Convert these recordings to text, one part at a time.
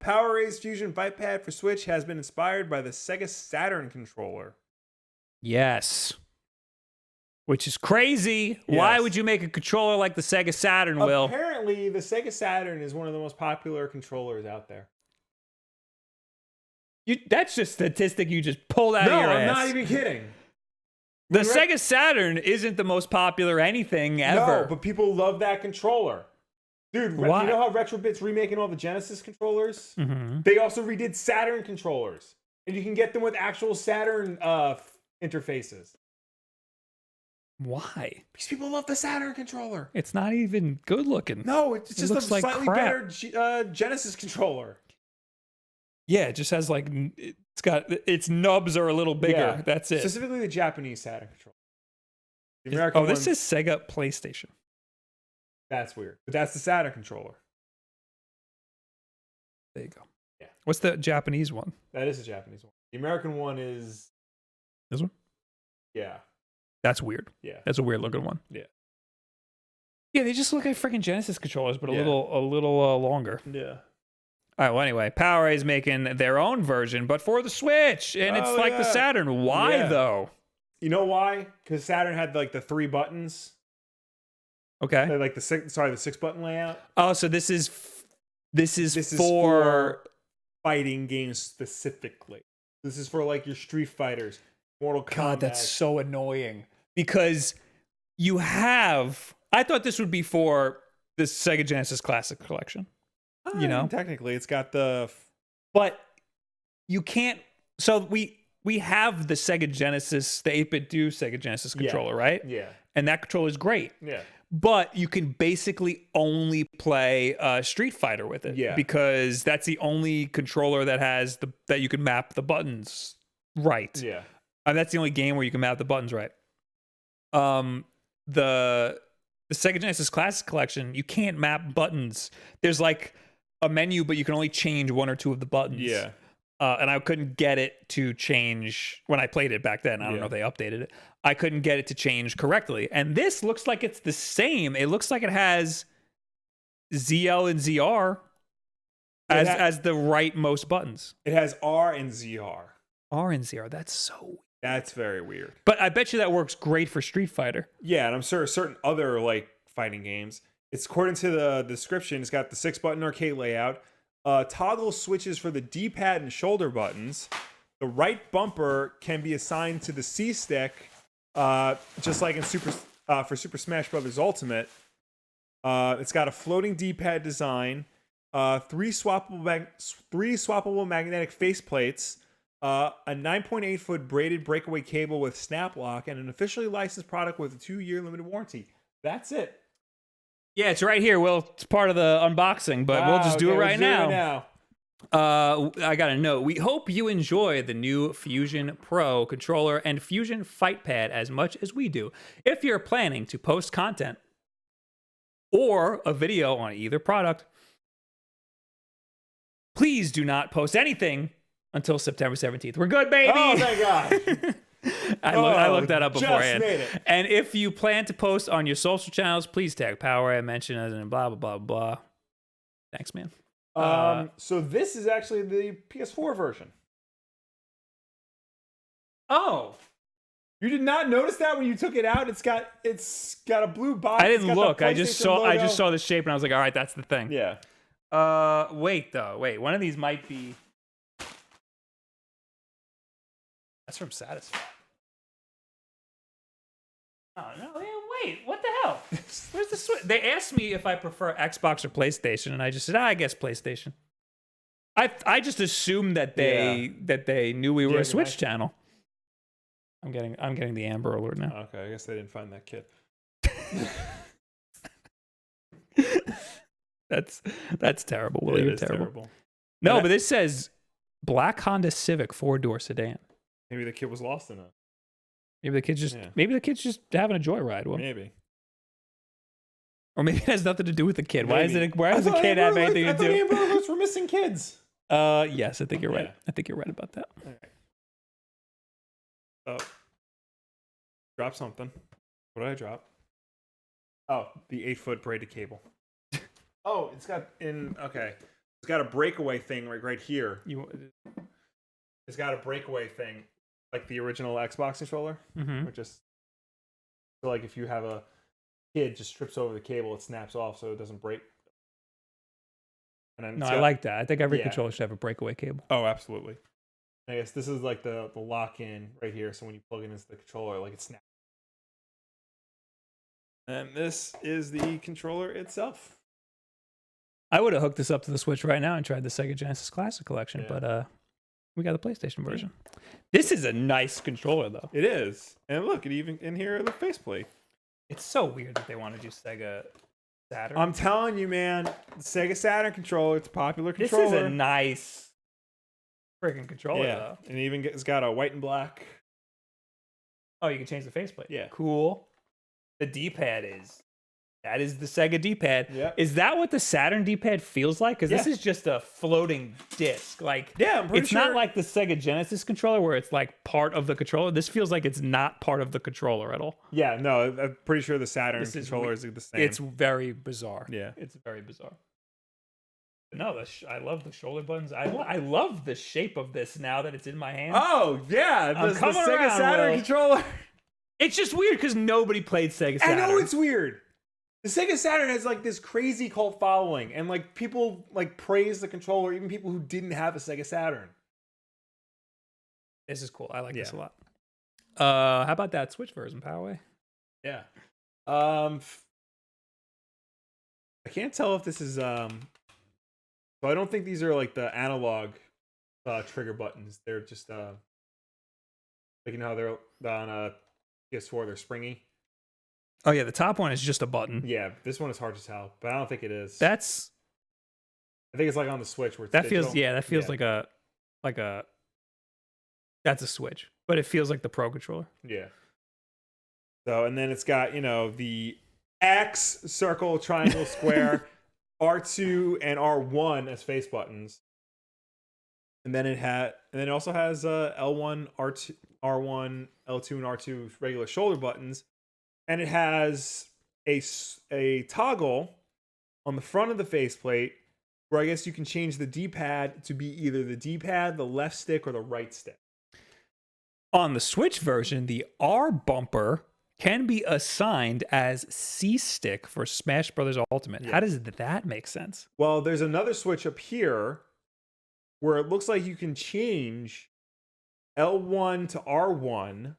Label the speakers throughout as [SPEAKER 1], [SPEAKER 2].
[SPEAKER 1] PowerA's Fusion Fightpad for Switch has been inspired by the Sega Saturn controller.
[SPEAKER 2] Yes. Which is crazy. Yes. Why would you make a controller like the Sega Saturn, Will?
[SPEAKER 1] Apparently, the Sega Saturn is one of the most popular controllers out there.
[SPEAKER 2] That's just statistic you just pulled out of your ass.
[SPEAKER 1] No, I'm not even kidding.
[SPEAKER 2] The Sega Saturn isn't the most popular anything ever.
[SPEAKER 1] No, but people love that controller. Dude,
[SPEAKER 2] why?
[SPEAKER 1] You know how Retrobit's remaking all the Genesis controllers?
[SPEAKER 2] Mm-hmm.
[SPEAKER 1] They also redid Saturn controllers. And you can get them with actual Saturn interfaces.
[SPEAKER 2] Why?
[SPEAKER 1] Because people love the Saturn controller.
[SPEAKER 2] It's not even good looking.
[SPEAKER 1] No, it's just a
[SPEAKER 2] like
[SPEAKER 1] slightly better Genesis controller.
[SPEAKER 2] Yeah, it just has like, it's got, its nubs are a little bigger. Yeah. That's it.
[SPEAKER 1] Specifically the Japanese Saturn controller. The American
[SPEAKER 2] this is Sega PlayStation.
[SPEAKER 1] That's weird. But that's the Saturn controller.
[SPEAKER 2] There you go.
[SPEAKER 1] Yeah.
[SPEAKER 2] What's the Japanese one?
[SPEAKER 1] That is the Japanese one. The American one is...
[SPEAKER 2] This one?
[SPEAKER 1] Yeah.
[SPEAKER 2] That's weird.
[SPEAKER 1] Yeah.
[SPEAKER 2] That's a weird looking one.
[SPEAKER 1] Yeah.
[SPEAKER 2] Yeah, they just look like freaking Genesis controllers, but a little longer.
[SPEAKER 1] Yeah.
[SPEAKER 2] All right, well, anyway, PowerA is making their own version, but for the Switch, and it's like the Saturn. Why, though?
[SPEAKER 1] You know why? Because Saturn had, like, the 3 buttons.
[SPEAKER 2] Okay.
[SPEAKER 1] Like the 6-button layout.
[SPEAKER 2] Oh, so this is for
[SPEAKER 1] fighting games specifically. This is for, like, your Street Fighters, Mortal Kombat.
[SPEAKER 2] God, that's so annoying. Because you have... I thought this would be for the Sega Genesis Classic Collection. You know,
[SPEAKER 1] technically it's got the,
[SPEAKER 2] but you can't. So we have the Sega Genesis, the 8-bit do Sega Genesis controller, right?
[SPEAKER 1] Yeah.
[SPEAKER 2] And that controller is great.
[SPEAKER 1] Yeah.
[SPEAKER 2] But you can basically only play Street Fighter with it.
[SPEAKER 1] Yeah. Because
[SPEAKER 2] that's the only controller that has that you can map the buttons right.
[SPEAKER 1] Yeah.
[SPEAKER 2] And that's the only game where you can map the buttons right. The Sega Genesis Classic Collection, you can't map buttons. There's like a menu, but you can only change 1 or 2 of the buttons.
[SPEAKER 1] Yeah.
[SPEAKER 2] And I couldn't get it to change when I played it back then. I don't know if they updated it. I couldn't get it to change correctly. And this looks like it's the same. It looks like it has ZL and ZR as the rightmost buttons.
[SPEAKER 1] It has R and ZR.
[SPEAKER 2] R and ZR. That's so weird.
[SPEAKER 1] That's very weird.
[SPEAKER 2] But I bet you that works great for Street Fighter.
[SPEAKER 1] Yeah, and I'm sure certain other like fighting games. It's according to the description, it's got the 6-button arcade layout, toggle switches for the D-pad and shoulder buttons. The right bumper can be assigned to the C stick, just like in for Super Smash Bros. Ultimate. It's got a floating D-pad design, 3 swappable magnetic faceplates, a 9.8-foot braided breakaway cable with snap lock, and an officially licensed product with a 2-year limited warranty. That's it.
[SPEAKER 2] Yeah, it's right here. Well, it's part of the unboxing, but we'll just do it right now. I got a note. We hope you enjoy the new Fusion Pro controller and Fusion Fightpad as much as we do. If you're planning to post content or a video on either product, please do not post anything until September 17th. We're good, baby.
[SPEAKER 1] Oh, thank God.
[SPEAKER 2] I looked that up beforehand.
[SPEAKER 1] Just made it.
[SPEAKER 2] And if you plan to post on your social channels, please tag PowerA, mention it, and blah, blah, blah, blah. Thanks, man.
[SPEAKER 1] So this is actually the PS4 version.
[SPEAKER 2] Oh.
[SPEAKER 1] You did not notice that when you took it out? It's got a blue box.
[SPEAKER 2] I didn't look. I just saw the shape and I was like, all right, that's the thing.
[SPEAKER 1] Yeah.
[SPEAKER 2] Wait. One of these might be. That's from Satisfy. Oh, no, wait, what the hell? Where's the Switch? They asked me if I prefer Xbox or PlayStation, and I just said, I guess PlayStation. I just assumed that they knew we were a Switch channel. I'm getting the Amber Alert now.
[SPEAKER 1] Okay, I guess they didn't find that kid.
[SPEAKER 2] That's terrible, Will. You're terrible. No, but this says black Honda Civic 4-door sedan.
[SPEAKER 1] Maybe the kid was lost in it.
[SPEAKER 2] Maybe the kid's just having a joyride. Well,
[SPEAKER 1] maybe.
[SPEAKER 2] Or maybe it has nothing to do with the kid. Why does the kid have anything to do?
[SPEAKER 1] I thought Amber Alerts were missing kids.
[SPEAKER 2] Yes, I think you're right. I think you're right about that.
[SPEAKER 1] All right. Oh. Drop something. What did I drop? Oh, the 8-foot braided cable. Oh, it's got okay. It's got a breakaway thing right here.
[SPEAKER 2] You
[SPEAKER 1] It's got a breakaway thing, like the original Xbox controller. Which is so like if you have a kid just trips over the cable, it snaps off so it doesn't break. And then
[SPEAKER 2] I like that. I think every controller should have a breakaway cable.
[SPEAKER 1] Oh, absolutely. I guess this is like the lock-in right here, so when you plug it into the controller, like it snaps. And this is the controller itself.
[SPEAKER 2] I would have hooked this up to the Switch right now and tried the Sega Genesis Classic Collection, but we got the PlayStation version. This is a nice controller, though.
[SPEAKER 1] It is. And look, it even in here the faceplate.
[SPEAKER 2] It's so weird that they want to do Sega Saturn.
[SPEAKER 1] I'm telling you, man, the Sega Saturn controller, it's a popular controller.
[SPEAKER 2] This is a nice freaking controller, though.
[SPEAKER 1] And it's got a white and black.
[SPEAKER 2] Oh, you can change the faceplate.
[SPEAKER 1] Yeah.
[SPEAKER 2] Cool. The D-pad that is the Sega D-pad.
[SPEAKER 1] Yep.
[SPEAKER 2] Is that what the Saturn D-pad feels like? Because this is just a floating disc. Like,
[SPEAKER 1] I'm pretty
[SPEAKER 2] it's not like the Sega Genesis controller where it's like part of the controller. This feels like it's not part of the controller at all.
[SPEAKER 1] Yeah, no, I'm pretty sure the Saturn controller is the same.
[SPEAKER 2] It's very bizarre.
[SPEAKER 1] Yeah.
[SPEAKER 2] It's very bizarre. But no, I love the shoulder buttons. I love the shape of this now that it's in my hand.
[SPEAKER 1] Oh, yeah. The Sega Saturn controller.
[SPEAKER 2] It's just weird because nobody played Sega Saturn.
[SPEAKER 1] I know it's weird. The Sega Saturn has like this crazy cult following, and like people like praise the controller, even people who didn't have a Sega Saturn.
[SPEAKER 2] This is cool. I like this a lot. How about that Switch version, PowerA?
[SPEAKER 1] Yeah. I can't tell if this is so I don't think these are like the analog trigger buttons. They're just like, you know how they're on a PS4, they're springy.
[SPEAKER 2] Oh yeah, the top one is just a button.
[SPEAKER 1] Yeah, this one is hard to tell, but I don't think it is.
[SPEAKER 2] I
[SPEAKER 1] think it's like on the Switch where it's
[SPEAKER 2] digital. That feels
[SPEAKER 1] yeah.
[SPEAKER 2] like a that's a Switch, but it feels like the Pro controller.
[SPEAKER 1] Yeah. So, and then it's got, you know, the X, circle, triangle, square, R2 and R1 as face buttons. And then it also has L1, R2, R1, L2 and R2 regular shoulder buttons. And it has a toggle on the front of the faceplate where I guess you can change the D-pad to be either the D-pad, the left stick, or the right stick.
[SPEAKER 2] On the Switch version, the R bumper can be assigned as C stick for Smash Bros. Ultimate. Yeah. How does that make sense?
[SPEAKER 1] Well, there's another switch up here where it looks like you can change L1 to R1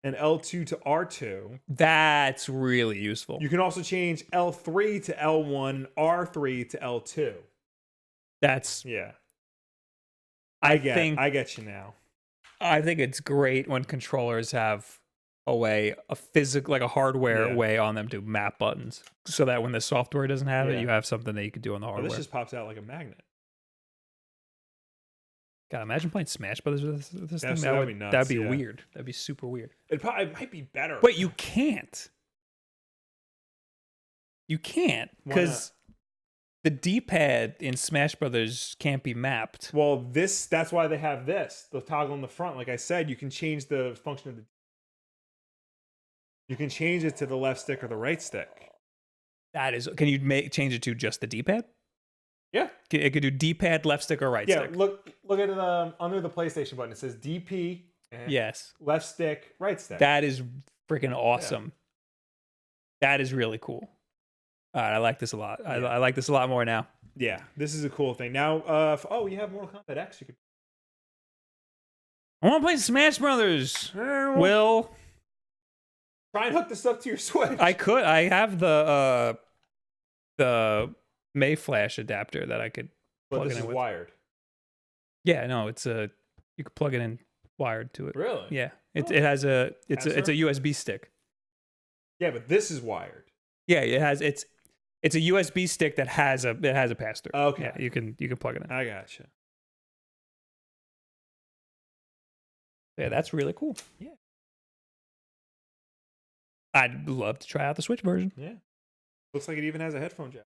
[SPEAKER 1] and L2 to R2.
[SPEAKER 2] That's really useful.
[SPEAKER 1] You can also change L3 to L1 and R3 to L2.
[SPEAKER 2] That's
[SPEAKER 1] I get you now.
[SPEAKER 2] I think it's great when controllers have a physical, like a hardware way on them to map buttons, so that when the software doesn't have it, you have something that you could do on the hardware.
[SPEAKER 1] This just pops out like a magnet.
[SPEAKER 2] God, imagine playing Smash Brothers with this thing.
[SPEAKER 1] That would be nuts.
[SPEAKER 2] That'd be weird. That'd be super weird.
[SPEAKER 1] It might be better.
[SPEAKER 2] Wait, you can't. You can't, because the D-pad in Smash Brothers can't be mapped.
[SPEAKER 1] Well, that's why they have the toggle in the front. Like I said, you can change the function of you can change it to the left stick or the right stick.
[SPEAKER 2] Can you change it to just the D-pad?
[SPEAKER 1] Yeah.
[SPEAKER 2] It could do D-pad, left stick, or right stick.
[SPEAKER 1] Yeah, look at it under the PlayStation button. It says DP.
[SPEAKER 2] Yes.
[SPEAKER 1] Left stick, right stick.
[SPEAKER 2] That is freaking awesome. Yeah. That is really cool. All right, I like this a lot. Yeah. I like this a lot more now.
[SPEAKER 1] Yeah, this is a cool thing. Now, you have Mortal Kombat X. You could.
[SPEAKER 2] I want to play Smash Brothers. Will.
[SPEAKER 1] Try and hook this up to your Switch.
[SPEAKER 2] I could. I have the Mayflash adapter that I could plug it in with.
[SPEAKER 1] Wired.
[SPEAKER 2] Yeah, no, it's you could plug it in wired to it.
[SPEAKER 1] Really?
[SPEAKER 2] Yeah. It has it's a USB stick.
[SPEAKER 1] Yeah, but this is wired.
[SPEAKER 2] Yeah, it's a USB stick that has a pass through.
[SPEAKER 1] Okay.
[SPEAKER 2] Yeah, you can plug it in.
[SPEAKER 1] I gotcha.
[SPEAKER 2] Yeah, that's really cool. Yeah. I'd love to try out the Switch version.
[SPEAKER 1] Yeah. Looks like it even has a headphone jack.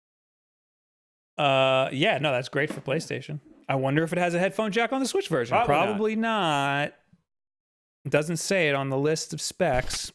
[SPEAKER 2] Yeah, no, that's great for PlayStation. I wonder if it has a headphone jack on the Switch version. Probably not. It doesn't say it on the list of specs.